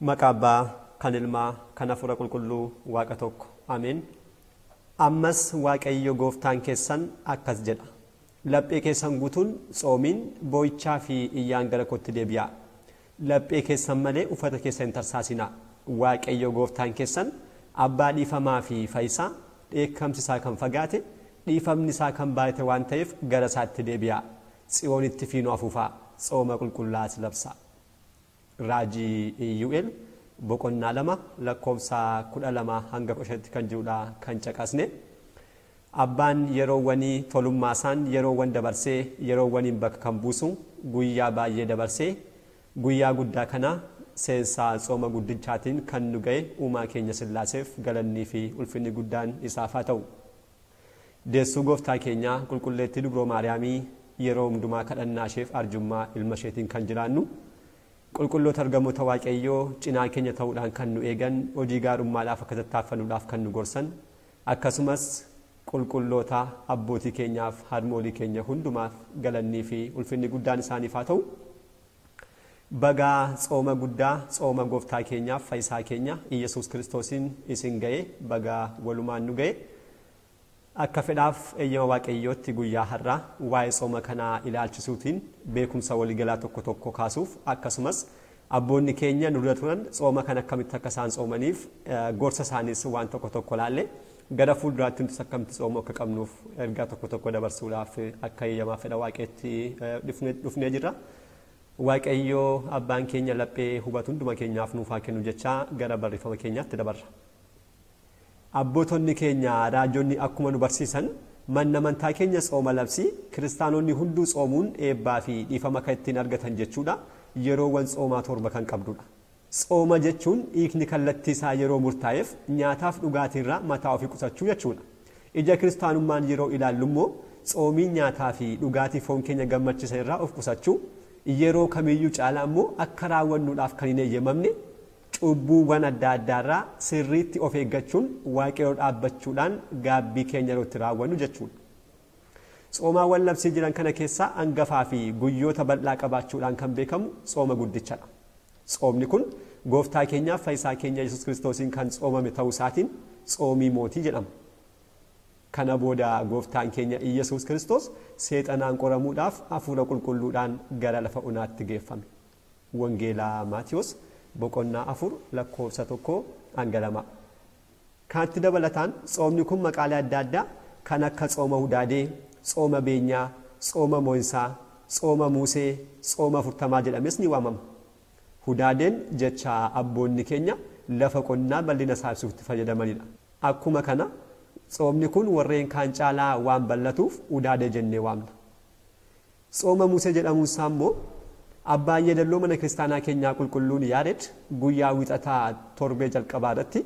Maqaa abbaa kan ilmaa kan hafuura qulqulluu waaqa tokko ameen. Ammaas Waaqayyo Gooftaan keessan akkas jedha. Laphee keessan guutuun tsoomiin boo'ichaa fi iyyaan gara kootti deebi'a. Laphee keessan malee uffata keessan tarsaasina. Waaqayyo Gooftaan keessan abbaa dhiifamaa fi fayisaa, dheekkamsi isaa kan fagaate, dhiifamni isaa kan baay'ate waan ta'eef gara isaatti deebi'a. Tsiyonitti fiinoo afuufaa, tsooma qulqullaa'aa labsaa. Raajii Iyyu'eel boqonnaa 2 lakkoofsa 12 hanga 15 kan jirudha kan caqasne. Abbaan yeroowwanii tolummaasaan yeroowwan dabarsee yeroowwaniin bakka kan buusu guyyaa baay'ee dabarsee guyyaa guddaa kana seensaa tsooma guddichaatiin kan nu ga'e uumaa keenya Sillaaseef galannii fi ulfinni guddaan isaaf haa ta'u. Deessuu gooftaa keenya qulqulleettii Dubroo Maariyaamii yeroo hundumaa kadhannaa isheef arjummaa ilma isheetiin kan jiraannu. Qulqulloota argamoota Waaqayyoo cinaa keenya ta'uudhaan kan nu eegan hojii gaarummaadhaaf akka tattaaffannuudhaaf kan nu gorsan akkasumas qulqulloota abbootii keenyaaf harmoolii keenya hundumaaf galannii fi ulfinni guddaan isaaniif haa ta'u. Bagaa tsooma guddaa tsooma gooftaa keenyaaf fayisaa keenya Iyesuus Kiristoosiin isin ga'e bagaa walumaan nu ga'e. Akka fedhaaf eeyyama Waaqayyootti guyyaa har'aa waa'ee tsooma kanaa ilaalchisuutiin beekumsa waliigalaa tokko tokko kaasuuf akkasumas abboonni keenya nurra turan tsooma kan akkamitti akka isaan tsoomaniif gorsa isaaniis waan tokko tokko laalle gara fuulduraatti nuti akkamitti tsoomuu akka qabnuuf ergaa tokko tokko dabarsuudhaaf akka eeyyamaa fedha Waaqeetti dhufnee jirra. Waaqayyoo abbaan keenya laphee hubatu hunduma keenyaaf nuuf haa kennu jechaa gara barreeffama keenyaatti dabarra. Abbootonni keenya raajonni akkuma nu barsiisan manna amantaa keenya tsooma labsii kiristaanonni hunduu tsoomuun eebbaa fi dhiifama kan ittiin argatan jechuudha. Yeroowwan tsoomaa 7 kan qabdudha. Tsooma jechuun hiikni kallattii isaa yeroo murtaa'eef nyaataaf dhugaatiirraa mataa ofii qusachuu jechuudha. Ija kiristaanummaan yeroo ilaallu immoo tsoomiin nyaataa fi dhugaatii foon keenya gammachiisa irraa of qusachuu yeroo kamiyyuu caalaa immoo akka raawwannuudhaaf kan hin eeyyamamne cubbuuwwan adda addaarraa sirriitti of eeggachuun Waaqayyoo dhaabbachuudhaan gaabbii keenya irratti raawwannu jechuudha. Tsoomaawwan labsii jiran kana keessaa hangafaa fi guyyoota bal'aa qabaachuudhaan kan beekamu tsooma guddichaadha. Tsoomni kun gooftaa keenyaaf fayisaa keenya Yesuus Kiristoosiin kan tsoomame ta'uu isaatiin tsoomii mootii jedhama. Kana booda gooftaan keenya Iyesuus Kiristoos seexanaan qoramuudhaaf hafuura qulqulluudhaan gara lafa onaatti geeffame. Wangeelaa Maatiyos boqonnaa 4 lakkoofsa 1 hanga 2. Kanatti dabalataan tsoomni kun maqaalee adda addaa kan akka tsooma hudaadee, tsooma beenyaa, tsooma mo'insaa, tsooma muusee, tsooma 40 jedhames ni waamama. Hudaadeen jecha abboonni keenya lafa qonnaa bal'ina isaa ibsuutti fayyadamanidha. Akkuma kana tsoomni kun warreen kaan caalaa waan bal'atuuf hudaadee jennee waamna. Tsooma muusee jedhamuun isaa immoo abbaan yeedalloo mana kiristaanaa keenyaa qulqulluun Yaared guyyaa wixataa torbee jalqabaa irratti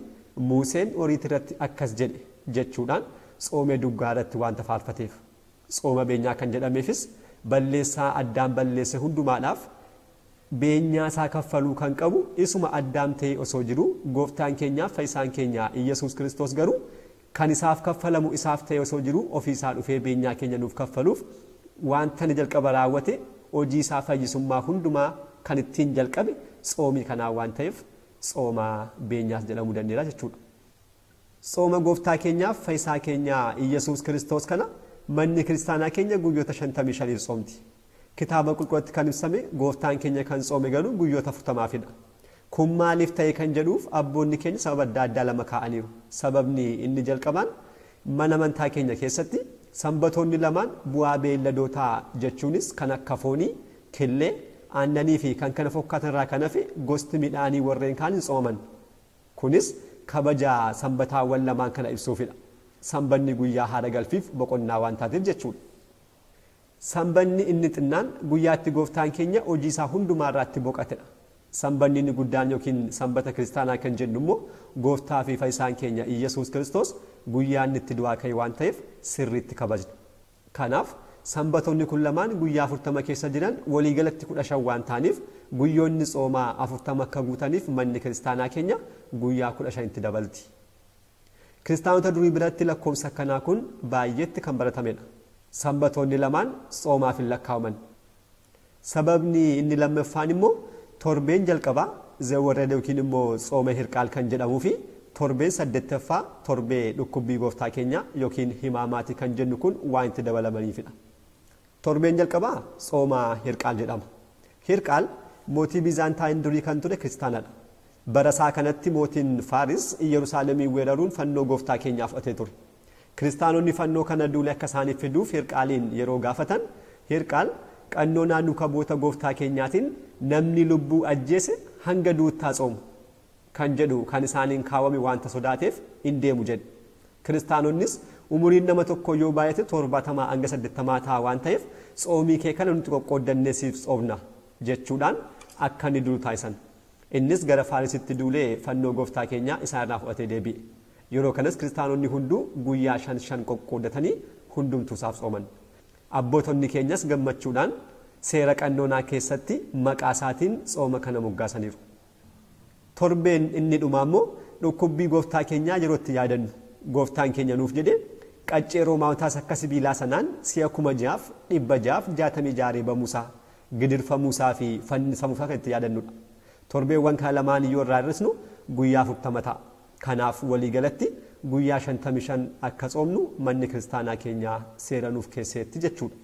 Muuseen horiitti irratti akkas jedhe jechuudhaan tsoomee duggaa irratti waan faarfateef. Tsooma beenyaa kan jedhameefis balleessaa addaan balleesse hundumaadhaaf beenyaa isaa kaffaluu kan qabu isuma addaan ta'e osoo jiru gooftaan keenyaaf fayyisaan keenya Iyesuus Kiristoos garuu kan isaaf kaffalamu isaaf ta'e osoo jiru ofiisaa dhufee beenyaa keenya nuuf kaffaluuf wanta ni jalqaba raawwate hojii isaa fayyisummaa hundumaa kan ittiin jalqabe tsoomii kanaa waan ta'eef tsooma beenyaas jedhamuu dandeera jechuudha. Tsooma gooftaa keenyaaf fayyisaa keenya Iyesuus Kiristoos kana manni kiristaanaa keenya guyyoota 55 tsoomti. Kitaaba qulqulluutti kan ibsame gooftaan keenya kan tsoome garuu guyyoota 40fidha. Kun maaliif ta'e kan jedhuuf abboonni keenya sababa adda addaa lama kaa'aniiru. Sababni inni jalqabaan mana amantaa keenya keessatti sanbatoonni lamaan bu'aa beelladootaa jechuunis kan akka foonii, killee, aannanii fi kan kana fakkaatan irraa kan hafe gosti midhaanii warreen kaan hin tsoomaman. Kunis kabaja sanbataawwan lamaan kana ibsuufidha. Sanbanni guyyaa haara galfiif boqonnaa waan taateef jechuudha. Sanbanni inni xinnaan guyyaatti gooftaan keenya hojii isaa hundumaa irraatti boqatedha. Sanbanni inni guddaan yookiin sanbata kiristaanaa kan jennu immoo gooftaa fi fayyisaan keenya Iyesuus Kiristoos guyyaa inni itti du'aa ka'e waan ta'eef sirriitti kabajna. Kanaaf sanbatoonni kun lamaan guyyaa 40 keessa jiran waliigalatti 15 waan ta'aniif guyyoonni tsoomaa 40 akka guutaniif manni kiristaanaa keenya guyyaa 15 itti dabalti. Kiristaanota durii biratti lakkoofsa kanaa kun baay'eetti kan baratamedha. Sanbatoonni lamaan tsoomaaf hin lakkaa'aman. Sababni inni lammaffaan immoo torbeen jalqabaa zeewarree yookiin immoo tsooma hirqaal kan jedhamuu fi torbeen 8ffaa torbee dhukkubbii gooftaa keenya yookiin himaamaati kan jennu kun waan itti dabalamaniifidha. Torbeen jalqabaa tsooma hirqaal jedhama. Hirqaal mootii Bizaantaayin durii kan ture kiristaanadha. Bara isaa kanatti mootiin Faaris Yerusaalemii weeraruun fannoo gooftaa keenyaaf fudhatee ture. Kiristaanonni fannoo kana duulee akka isaaniif fiduuf hirqaaliin yeroo gaafatan hirqaal qannoo naannoo kaboota gooftaa keenyaatiin namni lubbuu ajjeese hanga duuttaa tsoomu kan jedhu kan isaaniin kaawame wanta sodaateef hin deemu jedhe. Kiristaanonnis umuriin nama tokko yoo baay'ate 70 hanga 80 ta'a waan ta'eef tsoomii kee kana nuti qoqqoodannee siif tsoomna jechuudhaan akka inni duru taasisan. Innis gara Faarisitti duulee fannoo gooftaa keenyaa isaanirraa fudhatee deebi'e. Yeroo kanas kiristaanonni hunduu guyyaa 5 qoqqoodatanii hundumtuu isaaf tsooman. Abbootonni keenyas gammachuudhaan seera qannoonaa keessatti maqaa isaatiin tsooma kana moggaasaniiru. Torbeen inni dhumaa immoo dhukkubbii gooftaa keenyaa yeroo itti yaadannu gooftaan keenya nuuf jedhe qaccee roomaawotaas akka sibiilaa sanaan si'a 666 reebamuusaa gidirfamuusaa fi fannifamuusaa kan itti yaadannudha. Torbeewwan kana lamaan yoo irraa hir'isnu guyyaa 40 ta'a. Kanaaf waliigalatti guyyaa 55 akka tsoomnu manni kiristaanaa keenyaa seera nuuf keesseetti jechuudha.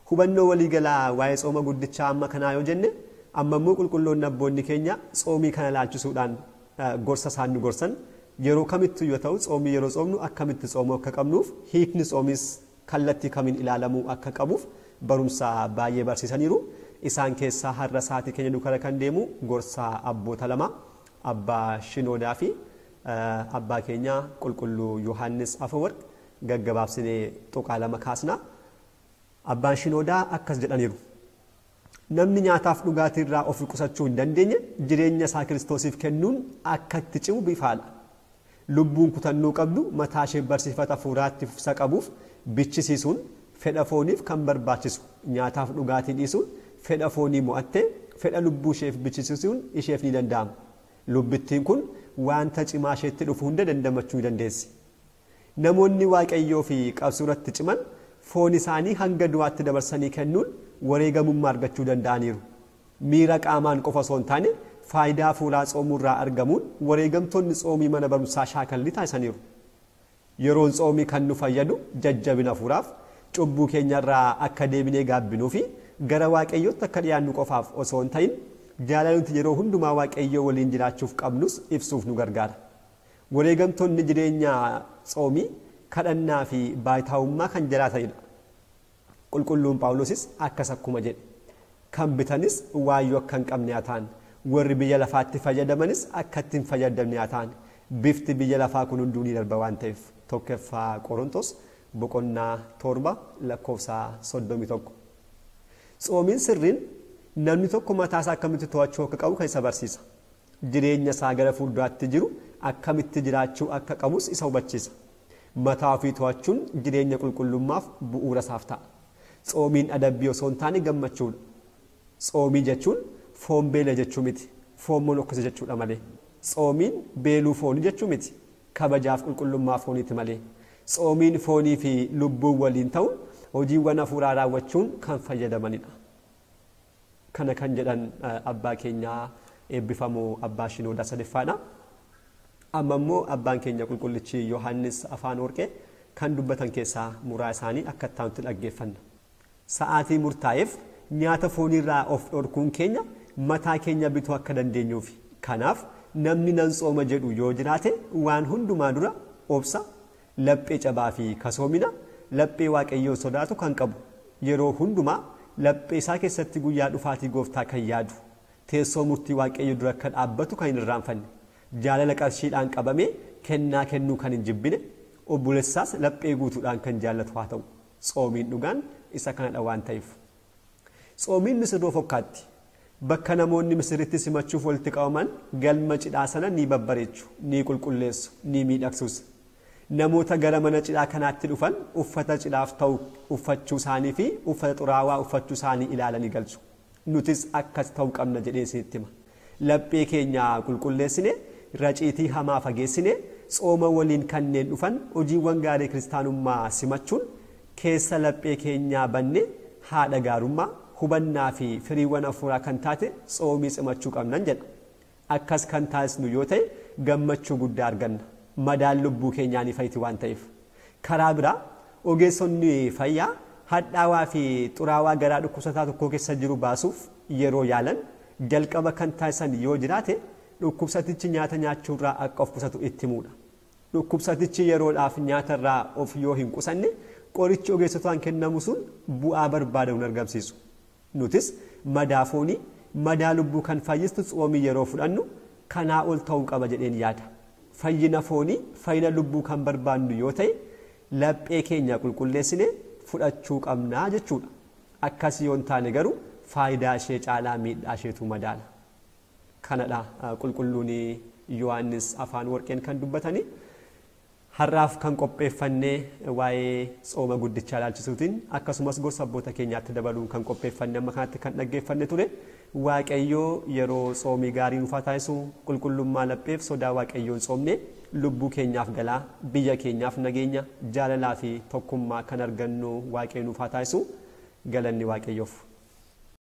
Hubannoo waliigalaa waa'ee tsooma guddichaa amma kanaa yoo jenne amma immoo qulqulloonni abboonni keenya tsoomii kana laalchisuudhaan gorsa isaan nu gorsan yeroo kamittuu yoo ta'u tsoomii yeroo tsoomnu akkamitti tsoomuu akka qabnuuf hiikni tsoomis kallattii kamiin ilaalamuu akka qabuuf barumsa baay'ee barsiisaniiru. Isaan keessaa har'a sa'aatii keenya dukara kan deemu gorsa abboota lama abbaa Shinoodaa fi abbaa keenya qulqulluu Yohaannis Afeworq gaggabaabsinee tuqaa lama kaasna. Abbaan Shinoodaa akkas jedhaniiru. Namni nyaataaf dhugaatii irraa of qusachuu hin dandeenye jireenya isaa Kiristoosiif kennuun akka itti cimu bifaadha. Lubbuun kutannoo qabdu mataa ishee barsiifata hafuuraatti fufsa qabuuf bichisiisuun fedha fooniif kan barbaachisu nyaataaf dhugaatii dhiisuun fedha foonii mo'attee fedha lubbuu isheef bichisiisuun isheef ni danda'ama. Lubbittiin kun wanta cimaa isheetti dhufu hunda dandamachuu ni dandeessi. Namoonni waaqayyoo fi qabsuuratti ciman foon isaanii hanga du'aatti dabarsanii kennuun wareegamummaa argachuu danda'aniiru. Miira qaamaan qofa osoo hin taane faayidaa hafuuraa tsoomurraa argamuun wareegamtoonni tsoomii mana barumsaa shaakallii taasisaniiru. Yeroon tsoomii kan nu fayyadu jajjabina hafuuraaf cubbuu keenyarraa akka deebinee gaabbinuu fi gara waaqayyootti akka dhiyaannu qofaaf osoo hin ta'in jaalala nuti yeroo hundumaa waaqayyoo waliin jiraachuuf qabnus ibsuuf nu gargaara. Wareegamtoonni jireenya tsoomii kadhannaa fi baay'ataa'ummaa kan jiraatanidha. Qulqulluun Phaawulosis akkas akkuma jedhe kan bitanis waayyoo akka hin qabne haa ta'an warri biyya lafaatti fayyadamanis akka ittiin fayyadamne haa ta'an bifti biyya lafaa kun hunduu ni darba waan ta'eef tokkoffaa Qorontos boqonnaa 7 lakkoofsa 31. Tsoomiin sirriin namni tokko mataasaa akkamitti to'achuu akka qabu kan isa barsiisa. Jireenya isaa gara fuulduraatti jiru akkamitti jiraachuu akka qabus isa hubachiisa. Mataa ofii to'achuun jireenya qulqullummaaf bu'uura isaaf ta'a. Tsoomiin adabbii osoo hin taane gammachuudha. Tsoomii jechuun foon beela jechuu miti. Foon monokkisa jechuudha malee. Tsoomiin beeluu foonii jechuu miti. Kabajaaf qulqullummaa fooniiti malee. Tsoomiin foonii fi lubbuun waliin ta'uun hojiiwwan hafuuraa raawwachuun kan fayyadamanidha. Kana kan jedhan abbaa keenyaa eebbifamoo abbaa Shinoodaa sadeffaadha. Amma immoo abbaan keenya qulqullichi Yohaannis Afeworq kan dubbatan keessaa muraa isaanii akka itti dhaggeeffanna. Sa'aatii murtaa'eef nyaata foonirraa of dhorkuun keenya mataa keenya bituu akka dandeenyuuf. Kanaaf namni nan tsooma jedhu yoo jiraate waan hundumaa dura obsa, laphee cabaa fi kasoomina, laphee waaqayyoo sodaatu kan qabu. Yeroo hundumaa laphee isaa keessatti guyyaa dhufaatii gooftaa kan yaadu. Teessoo murtii waaqayyoo dura akka dhaabbatu kan hin irraanfanne. Jaalala qarshiidhaan qabamee kennaa kennuu kan hin jibbine obboleessaas laphee guutuudhaan kan jaallatu haa ta'u. Tsoomiin dhugaan isa kanadha waan ta'eef. Tsoomiin misirroo fakkaatti. Bakka namoonni misirritti simachuuf walitti qabaman galma cidhaa sana ni babbareechu, ni qulqulleessu, ni miidhagsus. Namoota gara mana cidhaa kanaatti dhufan uffata cidhaaf ta'u uffachuu isaanii fi uffata xuraawaa uffachuu isaanii ilaalanii galchu. Nutis akkas ta'uu qabna jedhee isinitti hima. Laphee keenya qulqulleessine raciitii hamaa fageessine tsooma waliin kanneen dhufan hojiiwwan gaarii kiristaanummaa simachuun keessa laphee keenyaa banne haadha gaarummaa hubannaa fi firiiwwan hafuuraa kan taate tsoomii cimachuu qabnan jedha. Akkas kan taasisnu yoo ta'e gammachuu guddaa arganna. Madaan lubbuu keenyaanii fayyiti waan ta'eef. Karaa biraa ogeessonni fayyaa hadhaawaa fi xuraawaa garaa dhukkubsataa tokko keessa jiru baasuuf yeroo yaalan jalqaba kan taasisan yoo jiraate dhukkubsatichi nyaata nyaachuurraa akka of qusatu itti himuudha. Dhukkubsatichi yeroodhaaf nyaatarraa of yoo hin qusanne qorichi ogeessotaan kennamu sun bu'aa barbaadamu argamsiisu. Nutis madaa foonii madaa lubbuu kan fayyistu tsoomii yeroo fudhannu kanaa ol ta'uu qaba jedheen yaada. Fayyina foonii fayyina lubbuu kan barbaannu yoo ta'e laphee keenya qulqulleessine fudhachuu qabnaa jechuudha. Akkas yoo hin taane garuu faayidaa ishee caalaa miidhaa isheetu madaala. Kanadha qulqulluun Yohaannis afaan warqeen kan dubbatanii. Har'aaf kan qopheeffannee waa'ee tsooma guddichaa ilaalchisuutiin akkasumas gorsa abboota keenyaatti dabaluun kan qopheeffannee amma kanatti kan dhaggeeffanne ture. Waaqayyoo yeroo tsoomii gaarii nuuf taasisu qulqullummaa lapheef sodaa waaqayyoon tsoomne lubbuu keenyaaf galaa biyya keenyaaf nageenya jaalalaa fi tokkummaa kan argannu waaqayyoo nuuf taasisu galanni waaqayyoof.